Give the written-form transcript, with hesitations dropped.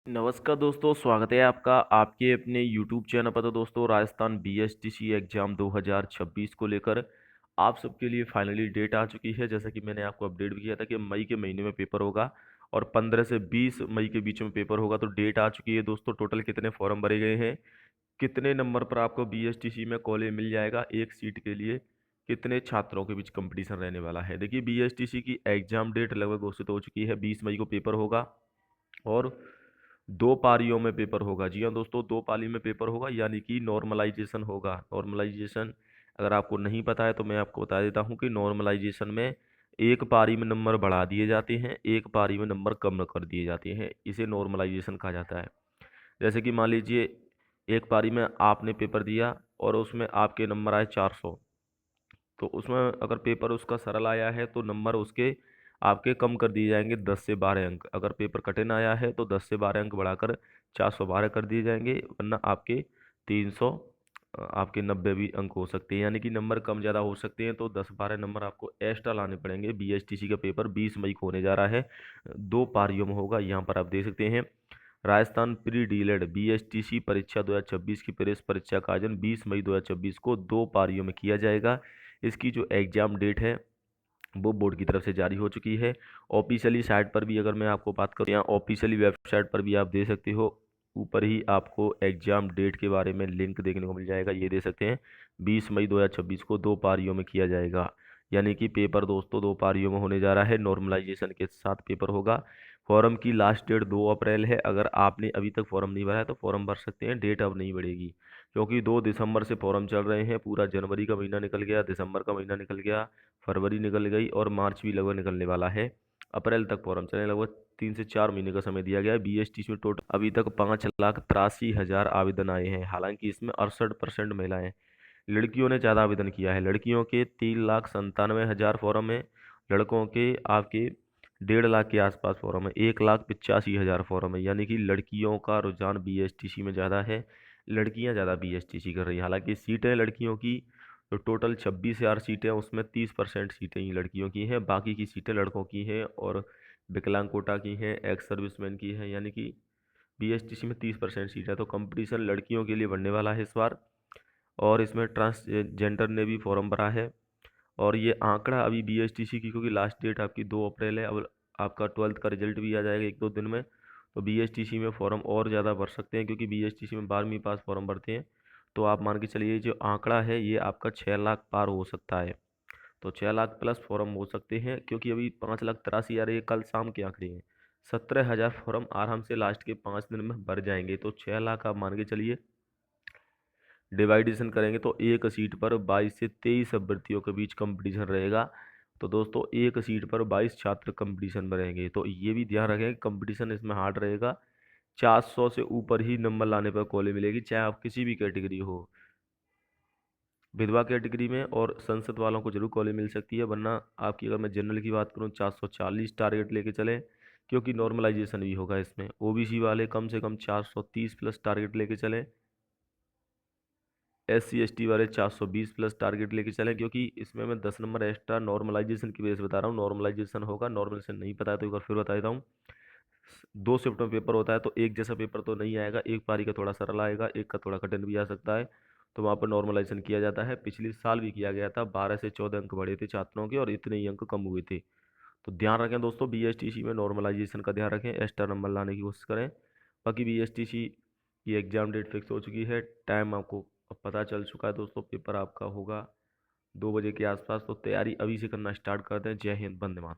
नमस्कार दोस्तों, स्वागत है आपका आपके अपने YouTube चैनल पर। तो दोस्तों, राजस्थान बीएसटीसी एग्ज़ाम 2026 को लेकर आप सबके लिए फाइनली डेट आ चुकी है। जैसा कि मैंने आपको अपडेट भी किया था कि मई के महीने में पेपर होगा और 15 से 20 मई के बीच में पेपर होगा। तो डेट आ चुकी है दोस्तों। टोटल कितने फॉर्म भरे गए हैं, कितने नंबर पर आपको बीएसटीसी में कॉलेज मिल जाएगा, एक सीट के लिए कितने छात्रों के बीच कंपटीशन रहने वाला है। देखिए, बीएसटीसी की एग्ज़ाम डेट लगभग घोषित हो चुकी है। 20 मई को पेपर होगा और दो पारियों में पेपर होगा। जी हाँ दोस्तों, दो पाली में पेपर होगा, यानी कि नॉर्मलाइजेशन होगा। नॉर्मलाइजेशन अगर आपको नहीं पता है तो मैं आपको बता देता हूँ कि नॉर्मलाइजेशन में एक पारी में नंबर बढ़ा दिए जाते हैं, एक पारी में नंबर कम कर दिए जाते हैं। इसे नॉर्मलाइजेशन कहा जाता है। जैसे कि मान लीजिए, एक पारी में आपने पेपर दिया और उसमें आपके नंबर आए 400, तो उसमें अगर पेपर उसका सरल आया है तो नंबर उसके आपके कम कर दिए जाएंगे 10 से 12 अंक। अगर पेपर कठिन आया है तो 10 से 12 अंक बढ़ाकर 412 कर दिए जाएंगे, वरना आपके 300 आपके 90 भी अंक हो सकते हैं। यानी कि नंबर कम ज़्यादा हो सकते हैं, तो 10-12 नंबर आपको एक्स्ट्रा लाने पड़ेंगे। बीएसटीसी का पेपर 20 मई को होने जा रहा है, दो पारियों में होगा। यहाँ पर आप देख सकते हैं, राजस्थान प्री डीलेड बीएसटीसी परीक्षा 2026 की प्रेस परीक्षा का आयोजन 20 मई 2026 को दो पारियों में किया जाएगा। इसकी जो एग्ज़ाम डेट है वो बोर्ड की तरफ से जारी हो चुकी है। ऑफिशियली साइट पर भी अगर मैं आपको बात करूँ, यहाँ ऑफिशियली वेबसाइट पर भी आप दे सकते हो। ऊपर ही आपको एग्ज़ाम डेट के बारे में लिंक देखने को मिल जाएगा, ये दे सकते हैं। 20 मई 2026 को दो पारियों में किया जाएगा, यानी कि पेपर दोस्तों दो पारियों में होने जा रहा है। नॉर्मलाइजेशन के साथ पेपर होगा। फॉर्म की लास्ट डेट 2 अप्रैल है। अगर आपने अभी तक फॉर्म नहीं भरा है तो फॉर्म भर सकते हैं, डेट अब नहीं बढ़ेगी, क्योंकि 2 दिसंबर से फॉर्म चल रहे हैं। पूरा जनवरी का महीना निकल गया, दिसंबर का महीना निकल गया, फरवरी निकल गई और मार्च भी लगभग निकलने वाला है। अप्रैल तक फॉर्म चलने, लगभग 3 से 4 महीने का समय दिया गया है। बीएसटी में टोटल अभी तक 5,83,000 आवेदन आए हैं। हालांकि इसमें 68% महिलाएं, लड़कियों ने ज़्यादा आवेदन किया है। लड़कियों के 3,97,000 फॉर्म है, लड़कों के आपके 1.5 लाख के आसपास फॉर्म है। 1,85,000 फॉर्म है, यानी कि लड़कियों का रुझान बीएसटीसी में ज़्यादा है, लड़कियां ज़्यादा बीएसटीसी कर रही हैं। हालांकि सीटें लड़कियों की तो टोटल 26,000 सीटें, उसमें 30% सीटें ही लड़कियों की हैं, बाकी की सीटें लड़कों की हैं और विकलांग कोटा की हैं, एक्स सर्विसमैन की हैं। यानी कि बीएसटीसी में 30% सीट है, तो कंपटीशन लड़कियों के लिए बढ़ने वाला है इस बार। और इसमें ट्रांसजेंडर ने भी फॉर्म भरा है। और ये आंकड़ा अभी बीएसटीसी की, क्योंकि लास्ट डेट आपकी 2 अप्रैल है, अब आपका 12th का रिजल्ट भी आ जाएगा 1-2 दिन में, तो बीएसटीसी में फॉर्म और ज़्यादा भर सकते हैं, क्योंकि बीएसटीसी में 12वीं पास फॉर्म भरते हैं। तो आप मान के चलिए, जो आंकड़ा है ये आपका 6 लाख पार हो सकता है। तो 6 लाख प्लस फॉर्म हो सकते हैं, क्योंकि अभी 5,83,000 ये कल शाम के आंकड़े हैं। 17,000 फॉर्म आराम से लास्ट के 5 दिन में भर जाएंगे। तो 6 लाख आप मान के चलिए, डिवाइडेशन करेंगे तो एक सीट पर 22 से 23 अभ्यर्थियों के बीच कंपटीशन रहेगा। तो दोस्तों, एक सीट पर 22 छात्र कंपटीशन में रहेंगे, तो ये भी ध्यान रखें कंपटीशन इसमें हार्ड रहेगा। 400 से ऊपर ही नंबर लाने पर कॉलेज मिलेगी, चाहे आप किसी भी कैटेगरी हो। विधवा कैटेगरी में और संसद वालों को जरूर कॉलेज मिल सकती है, वरना आपकी अगर मैं जनरल की बात करूँ 440 टारगेट लेके चले, क्योंकि नॉर्मलाइजेशन भी होगा इसमें। ओबीसी वाले कम से कम 430 प्लस टारगेट लेके चले, SC ST वाले 420 प्लस टारगेट लेके चलें, क्योंकि इसमें मैं 10 नंबर एक्स्ट्रा नॉर्मलाइजेशन की वजह से बता रहा हूँ। नॉर्मलाइजेशन होगा, नॉर्मलाइजेशन नहीं पता है तो एक बार फिर बता देता हूँ। 2 शिफ्ट में पेपर होता है, तो एक जैसा पेपर तो नहीं आएगा, एक पारी का थोड़ा सरल आएगा, एक का थोड़ा कठिन भी आ सकता है। तो वहाँ पर नॉर्मलाइजेशन किया जाता है। पिछले साल भी किया गया था, 12 से 14 अंक बढ़े थे छात्रों के और इतने ही अंक कम हुए थे। तो ध्यान रखें दोस्तों, बीएसटीसी में नॉर्मलाइजेशन का ध्यान रखें, एक्स्ट्रा नंबर लाने की कोशिश करें। बाकी बीएसटीसी की एग्ज़ाम डेट फिक्स हो चुकी है, टाइम आपको अब पता चल चुका है दोस्तों। पेपर आपका होगा 2 बजे के आसपास, तो तैयारी अभी से करना स्टार्ट कर दें। जय हिंद, वंदे मातरम।